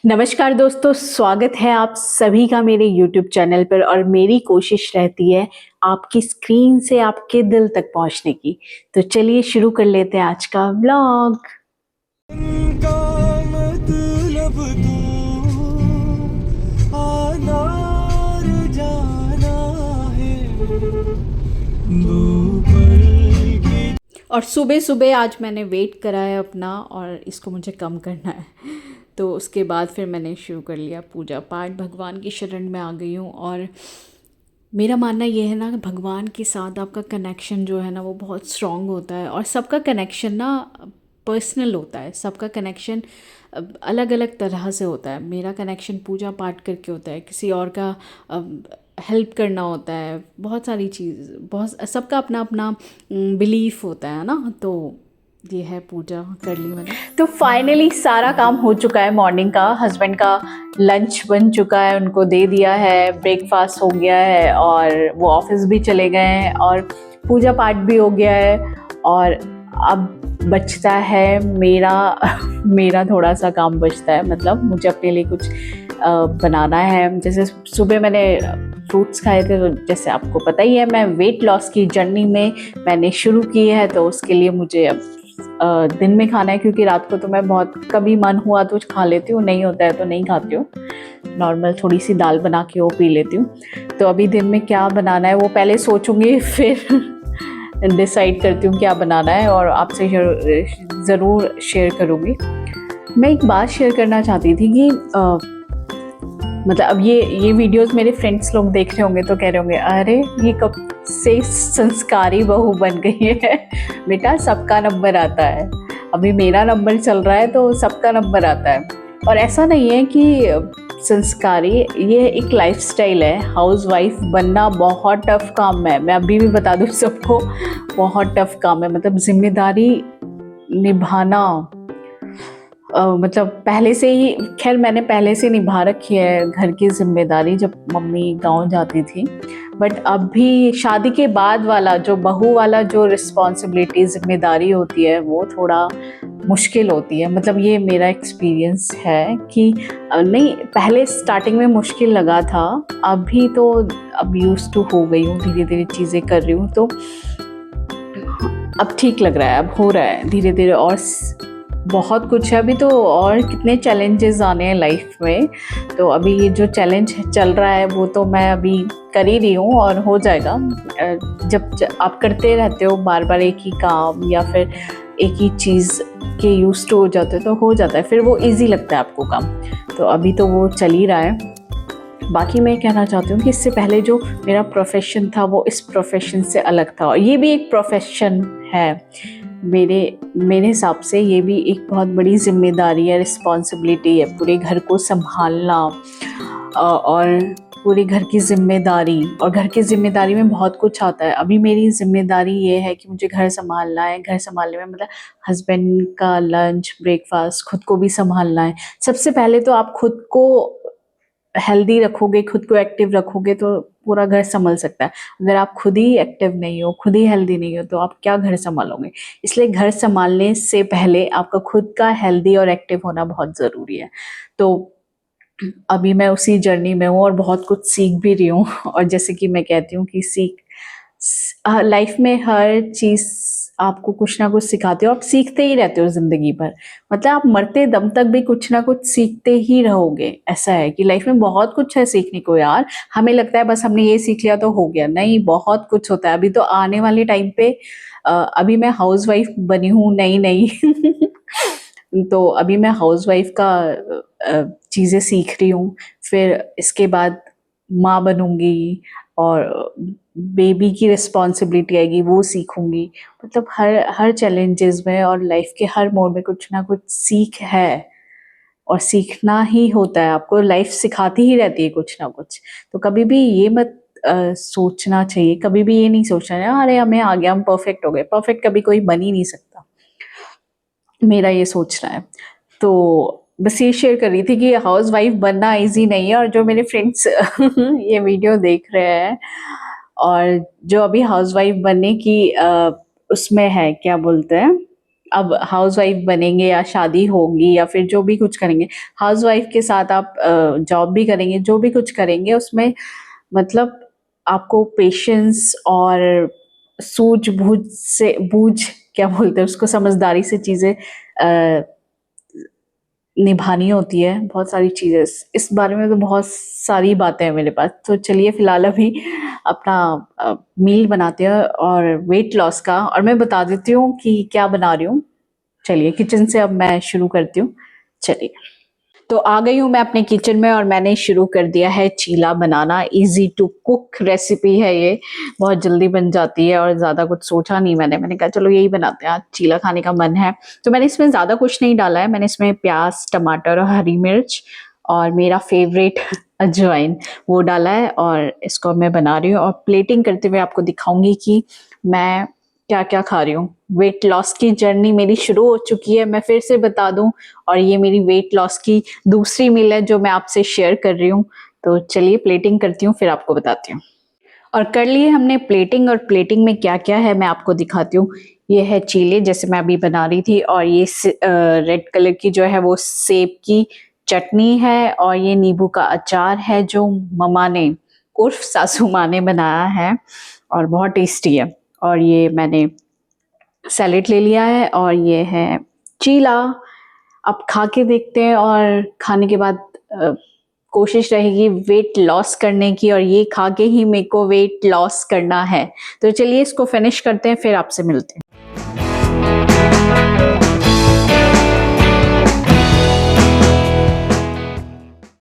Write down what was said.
नमस्कार दोस्तों, स्वागत है आप सभी का मेरे YouTube चैनल पर और मेरी कोशिश रहती है आपकी स्क्रीन से आपके दिल तक पहुंचने की। तो चलिए शुरू कर लेते हैं आज का व्लॉग। का मतलब तू आना और जाना है दो पल की। और सुबह-सुबह आज मैंने वेट करा है अपना और इसको मुझे कम करना है। तो उसके बाद फिर मैंने शुरू कर लिया पूजा पाठ, भगवान की शरण में आ गई हूँ। और मेरा मानना ये है ना कि भगवान के साथ आपका कनेक्शन जो है ना वो बहुत स्ट्रॉन्ग होता है। और सबका कनेक्शन ना पर्सनल होता है, सबका कनेक्शन अलग अलग तरह से होता है। मेरा कनेक्शन पूजा पाठ करके होता है, किसी और का हेल्प करना होता है, बहुत सारी चीज़, बहुत सबका अपना अपना बिलीफ होता है ना। तो ये है, पूजा कर ली मैंने। तो फाइनली सारा काम हो चुका है मॉर्निंग का। हस्बैंड का लंच बन चुका है, उनको दे दिया है, ब्रेकफास्ट हो गया है और वो ऑफिस भी चले गए हैं और पूजा पाठ भी हो गया है। और अब बचता है मेरा मेरा थोड़ा सा काम बचता है, मतलब मुझे अपने लिए कुछ बनाना है। जैसे सुबह मैंने फ्रूट्स खाए थे, तो जैसे आपको पता ही है मैं वेट लॉस की जर्नी में मैंने शुरू की है, तो उसके लिए मुझे अब दिन में खाना है, क्योंकि रात को तो मैं बहुत कभी मन हुआ तो खा लेती हूँ, नहीं होता है तो नहीं खाती हूँ। नॉर्मल थोड़ी सी दाल बना के वो पी लेती हूँ। तो अभी दिन में क्या बनाना है वो पहले सोचूंगी, फिर डिसाइड करती हूँ क्या बनाना है और आपसे ज़रूर शेयर करूँगी। मैं एक बात शेयर करना चाहती थी कि मतलब अब ये वीडियोस मेरे फ्रेंड्स लोग देख रहे होंगे तो कह रहे होंगे अरे ये कब से संस्कारी बहू बन गई है। बेटा सबका नंबर आता है, अभी मेरा नंबर चल रहा है तो सबका नंबर आता है। और ऐसा नहीं है कि संस्कारी, ये एक लाइफस्टाइल है। हाउसवाइफ बनना बहुत टफ काम है, मैं अभी भी बता दूँ सबको, बहुत टफ काम है। मतलब जिम्मेदारी निभाना, मतलब पहले से ही, खैर मैंने पहले से निभा रखी है घर की जिम्मेदारी जब मम्मी गांव जाती थी। बट अब भी शादी के बाद वाला जो बहू वाला जो रिस्पॉन्सिबिलिटी जिम्मेदारी होती है वो थोड़ा मुश्किल होती है। मतलब ये मेरा एक्सपीरियंस है कि नहीं, पहले स्टार्टिंग में मुश्किल लगा था, अभी तो अब यूज्ड टू हो गई हूँ, धीरे धीरे चीज़ें कर रही हूँ तो अब ठीक लग रहा है, अब हो रहा है धीरे धीरे। और बहुत कुछ है अभी तो, और कितने चैलेंजेस आने हैं लाइफ में। तो अभी ये जो चैलेंज चल रहा है वो तो मैं अभी कर ही रही हूँ और हो जाएगा। जब आप करते रहते हो बार बार एक ही काम या फिर एक ही चीज़ के यूज टू हो जाते हो तो हो जाता है, फिर वो इजी लगता है आपको काम। तो अभी तो वो चल ही रहा है। बाकी मैं कहना चाहती हूँ कि इससे पहले जो मेरा प्रोफेशन था वो इस प्रोफेशन से अलग था, और ये भी एक प्रोफेशन है। मेरे मेरे हिसाब से ये भी एक बहुत बड़ी जिम्मेदारी है, रिस्पॉन्सिबिलिटी है, पूरे घर को संभालना और पूरे घर की जिम्मेदारी। और घर की जिम्मेदारी में बहुत कुछ आता है। अभी मेरी जिम्मेदारी ये है कि मुझे घर संभालना है। घर संभालने में मतलब हस्बैंड का लंच, ब्रेकफास्ट, खुद को भी संभालना है। सबसे पहले तो आप खुद को हेल्दी रखोगे, खुद को एक्टिव रखोगे तो पूरा घर संभल सकता है। अगर आप खुद ही एक्टिव नहीं हो, खुद ही हेल्दी नहीं हो, तो आप क्या घर संभालोगे। इसलिए घर संभालने से पहले आपका खुद का हेल्दी और एक्टिव होना बहुत ज़रूरी है। तो अभी मैं उसी जर्नी में हूँ और बहुत कुछ सीख भी रही हूँ। और जैसे कि मैं कहती हूँ कि लाइफ में हर चीज़ आपको कुछ ना कुछ सिखाती हो, आप सीखते ही रहते हो ज़िंदगी भर। मतलब आप मरते दम तक भी कुछ ना कुछ सीखते ही रहोगे। ऐसा है कि लाइफ में बहुत कुछ है सीखने को यार। हमें लगता है बस हमने ये सीख लिया तो हो गया, नहीं, बहुत कुछ होता है। अभी तो आने वाले टाइम पे अभी मैं हाउसवाइफ बनी हूँ, नई नई तो अभी मैं हाउसवाइफ का चीज़ें सीख रही हूँ। फिर इसके बाद माँ बनूंगी और बेबी की रिस्पॉन्सिबिलिटी आएगी, वो सीखूंगी। मतलब हर हर चैलेंजेस में और लाइफ के हर मोड़ में कुछ ना कुछ सीख है, और सीखना ही होता है। आपको लाइफ सिखाती ही रहती है कुछ ना कुछ। तो कभी भी ये मत सोचना चाहिए, कभी भी ये नहीं सोचना है अरे हमें आ गया, हम परफेक्ट हो गए। परफेक्ट कभी कोई बन ही नहीं सकता, मेरा ये सोचना है। तो बस ये शेयर कर रही थी कि हाउसवाइफ बनना इजी नहीं है। और जो मेरे फ्रेंड्स ये वीडियो देख रहे हैं और जो अभी हाउसवाइफ बनने की उसमें है, क्या बोलते हैं, अब हाउसवाइफ बनेंगे या शादी होगी या फिर जो भी कुछ करेंगे, हाउसवाइफ के साथ आप जॉब भी करेंगे, जो भी कुछ करेंगे उसमें मतलब आपको पेशेंस और सूझबूझ से बूझ क्या बोलते हैं उसको, समझदारी से चीज़ें निभानी होती है, बहुत सारी चीज़ें। इस बारे में तो बहुत सारी बातें हैं मेरे पास। तो चलिए फ़िलहाल अभी अपना मील बनाते हैं और वेट लॉस का, और मैं बता देती हूँ कि क्या बना रही हूँ। चलिए किचन से अब मैं शुरू करती हूँ। चलिए, तो आ गई हूँ मैं अपने किचन में और मैंने शुरू कर दिया है चीला बनाना। इजी टू कुक रेसिपी है ये, बहुत जल्दी बन जाती है और ज़्यादा कुछ सोचा नहीं मैंने कहा चलो यही बनाते हैं, आज चीला खाने का मन है। तो मैंने इसमें ज़्यादा कुछ नहीं डाला है, मैंने इसमें प्याज, टमाटर और हरी मिर्च और मेरा फेवरेट अजवाइन वो डाला है, और इसको मैं बना रही हूँ और प्लेटिंग करते हुए आपको दिखाऊंगी कि मैं क्या क्या खा रही हूँ। वेट लॉस की जर्नी मेरी शुरू हो चुकी है, मैं फिर से बता दूं, और ये मेरी वेट लॉस की दूसरी मील है जो मैं आपसे शेयर कर रही हूँ। तो चलिए प्लेटिंग करती हूँ फिर आपको बताती हूँ। और कर लिए हमने प्लेटिंग, और प्लेटिंग में क्या क्या है मैं आपको दिखाती हूँ। ये है चीले जैसे मैं अभी बना रही थी, और ये रेड कलर की जो है वो सेब की चटनी है, और ये नींबू का अचार है जो ममा ने उर्फ सासू माँ ने बनाया है और बहुत टेस्टी है। और ये मैंने सैलेड ले लिया है, और ये है चीला। अब खा के देखते हैं, और खाने के बाद कोशिश रहेगी वेट लॉस करने की, और ये खा के ही मेरे को वेट लॉस करना है। तो चलिए इसको फिनिश करते हैं फिर आपसे मिलते हैं।